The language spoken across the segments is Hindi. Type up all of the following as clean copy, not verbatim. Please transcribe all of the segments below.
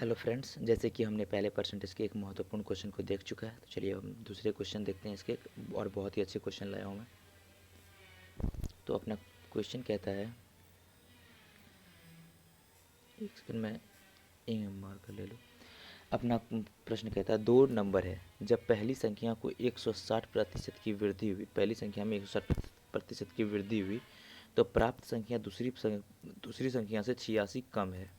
हेलो फ्रेंड्स, जैसे कि हमने पहले परसेंटेज के एक महत्वपूर्ण क्वेश्चन को देख चुका है, तो चलिए हम दूसरे क्वेश्चन देखते हैं इसके। और बहुत ही अच्छे क्वेश्चन लाया हूँ मैं। तो अपना क्वेश्चन कहता है, एक सेकंड में मार्कर ले लो। अपना प्रश्न कहता है, दो नंबर है, जब पहली संख्या को 160% की वृद्धि हुई, पहली संख्या में 160% की वृद्धि हुई, तो प्राप्त संख्या दूसरी संख्या से 86 कम है।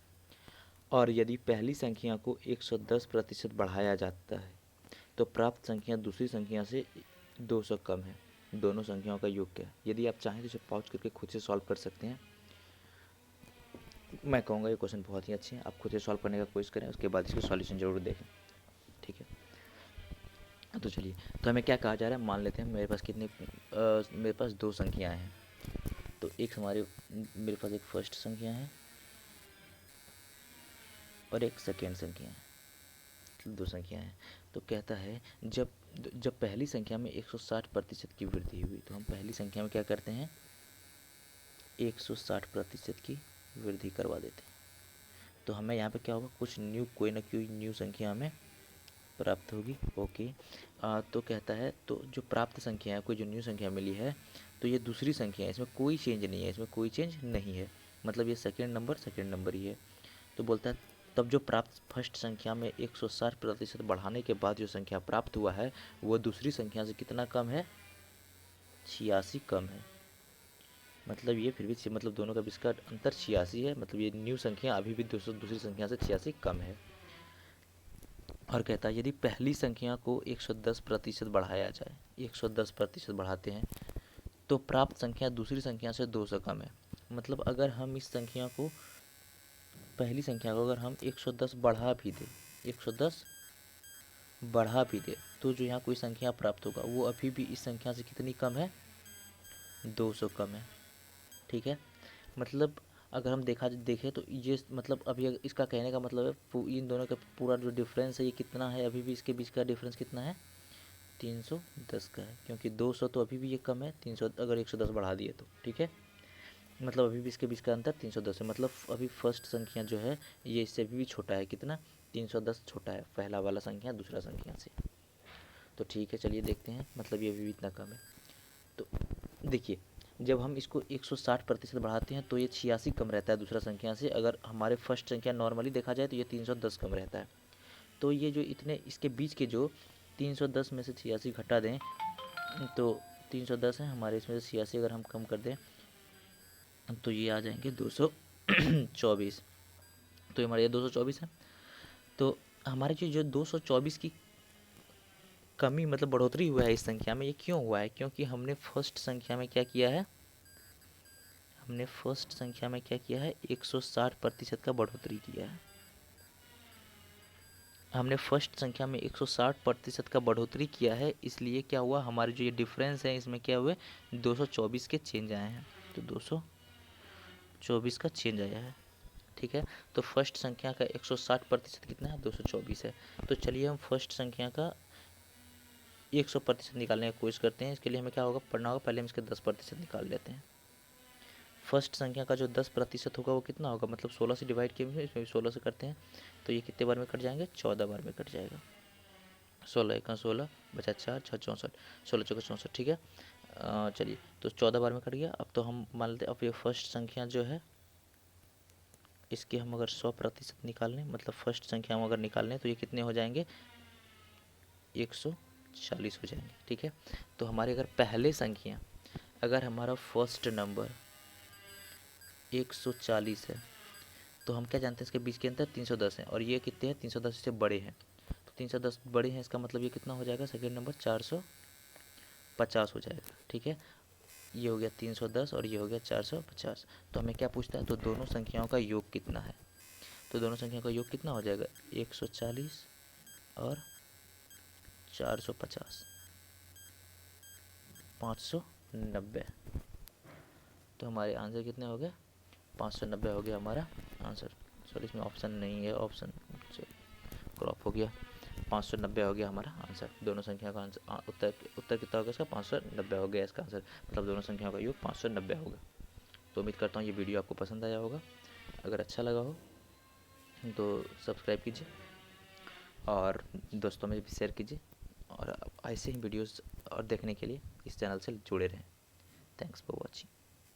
और यदि पहली संख्या को 110% बढ़ाया जाता है, तो प्राप्त संख्या दूसरी संख्या से 200 कम है। दोनों संख्याओं का योग क्या है? यदि आप चाहें तो इसे पॉज करके खुद से सॉल्व कर सकते हैं। मैं कहूँगा ये क्वेश्चन बहुत ही अच्छे हैं, आप खुद से सॉल्व करने का कोशिश करें, उसके बाद इसकी सॉल्यूशन जरूर देखें। ठीक है, तो चलिए, तो हमें क्या कहा जा रहा है, मान लेते हैं मेरे पास दो संख्याएँ हैं। तो मेरे पास एक फर्स्ट संख्या है और एक सेकेंड संख्या है, दो संख्या हैं। तो कहता है, जब जब पहली संख्या में 160% की वृद्धि हुई, तो हम पहली संख्या में क्या करते हैं, 160% की वृद्धि करवा देते हैं। तो हमें यहाँ पे क्या होगा, कोई ना कोई न्यू संख्या हमें प्राप्त होगी। ओके, तो कहता है, तो जो प्राप्त संख्या है, कोई जो न्यू संख्या मिली है, तो ये दूसरी संख्या है, इसमें कोई चेंज नहीं है, इसमें कोई चेंज नहीं है, मतलब ये सेकेंड नंबर ही है। तो बोलता है, तब जो प्राप्त फर्स्ट संख्या में 160% बढ़ाने के बाद जो संख्या प्राप्त हुआ है, वो दूसरी संख्या से कितना कम है, 86 कम है। मतलब ये फिर भी मतलब दोनों का बीच का अंतर 86 है, मतलब ये न्यू संख्या अभी भी दूसरी संख्या से 86 कम है। और कहता है, यदि पहली संख्या को 110% बढ़ाया जाए, 110% बढ़ाते हैं, तो प्राप्त संख्या दूसरी संख्या से 200 कम है। मतलब अगर हम इस संख्या को, पहली संख्या को अगर हम 110 बढ़ा भी दे, तो जो यहाँ कोई संख्या प्राप्त होगा वो अभी भी इस संख्या से कितनी कम है, 200 कम है। ठीक है, मतलब अगर हम देखें तो ये मतलब अभी इसका कहने का मतलब है, इन दोनों का पूरा जो डिफरेंस है ये कितना है, अभी भी इसके बीच का डिफरेंस कितना है, 310 का है, क्योंकि 200 तो अभी भी ये कम है, 300 अगर 110 बढ़ा दिए तो। ठीक है, मतलब अभी भी इसके बीच का अंतर 310 है, मतलब अभी फर्स्ट संख्या जो है ये इससे अभी भी छोटा है, कितना, 310 छोटा है पहला वाला संख्या दूसरा संख्या से। तो ठीक है, चलिए देखते हैं, मतलब ये अभी भी इतना कम है। तो देखिए, जब हम इसको 160% बढ़ाते हैं तो ये 86 कम रहता है दूसरा संख्या से। अगर हमारे फर्स्ट संख्या नॉर्मली देखा जाए तो ये 310 कम रहता है। तो ये जो इतने इसके बीच के जो 310 में से 86 घटा दें, तो 310 है हमारे, इसमें से 86 अगर हम कम कर दें तो ये आ जाएंगे 224। तो ये हमारे ये 224 है। तो हमारे जो 224 की कमी मतलब बढ़ोतरी हुआ है इस संख्या में, ये क्यों हुआ है, क्योंकि हमने फर्स्ट संख्या में क्या किया है, 160% का बढ़ोतरी किया है। हमने फर्स्ट संख्या में 160% का बढ़ोतरी किया है, इसलिए क्या हुआ, हमारे जो ये डिफरेंस है इसमें क्या हुए, 224 के चेंज आए हैं। तो 224 का चेंज आया है। ठीक है, तो फर्स्ट संख्या का 160% कितना है, 224 है। तो चलिए हम फर्स्ट संख्या का 100% निकालने की कोशिश करते हैं। इसके लिए हमें क्या होगा, पढ़ना होगा, पहले हम इसके 10% निकाल लेते हैं। फर्स्ट संख्या का जो 10% होगा वो कितना होगा, मतलब 16 से डिवाइड किए, इसमें भी 16 से करते हैं, तो ये कितने बार में कट जाएंगे, 14 बार में कट जाएगा। 16 1 16 बचा 4 6 64, 16 चौका 64। ठीक है, चलिए, तो 14 बार में कट गया। अब तो हम मान लेते हैं, अब ये फर्स्ट संख्या जो है इसके हम अगर 100% निकाल लें, मतलब फर्स्ट संख्या हम अगर निकाल लें तो ये कितने हो जाएंगे, 140 हो जाएंगे। ठीक है, तो हमारे अगर पहले संख्या, अगर हमारा फर्स्ट नंबर 140 है, तो हम क्या जानते हैं, इसके बीच के अंतर 310 है, और ये कितने हैं, 310 से बड़े हैं। तो 310 बड़े हैं, इसका मतलब ये कितना हो जाएगा, सेकेंड नंबर 450 हो जाएगा। ठीक है, ये हो गया 310 और ये हो गया 450। तो हमें क्या पूछता है, तो दोनों संख्याओं का योग कितना है, तो दोनों संख्याओं का योग कितना हो जाएगा, 140 और 450, 590। तो हमारे आंसर कितने हो गए, 590 हो गया हमारा आंसर। सॉरी, इसमें ऑप्शन नहीं है, ऑप्शन क्रॉप हो गया। 590 हो गया हमारा आंसर, दोनों संख्या का आंसर, उत्तर कितना होगा इसका, 590 हो गया इसका आंसर, मतलब दोनों संख्याओं का योग 590 होगा। तो उम्मीद करता हूँ ये वीडियो आपको पसंद आया होगा। अगर अच्छा लगा हो तो सब्सक्राइब कीजिए और दोस्तों में भी शेयर कीजिए, और ऐसे ही वीडियोस और देखने के लिए इस चैनल से जुड़े रहें। Thanks for watching.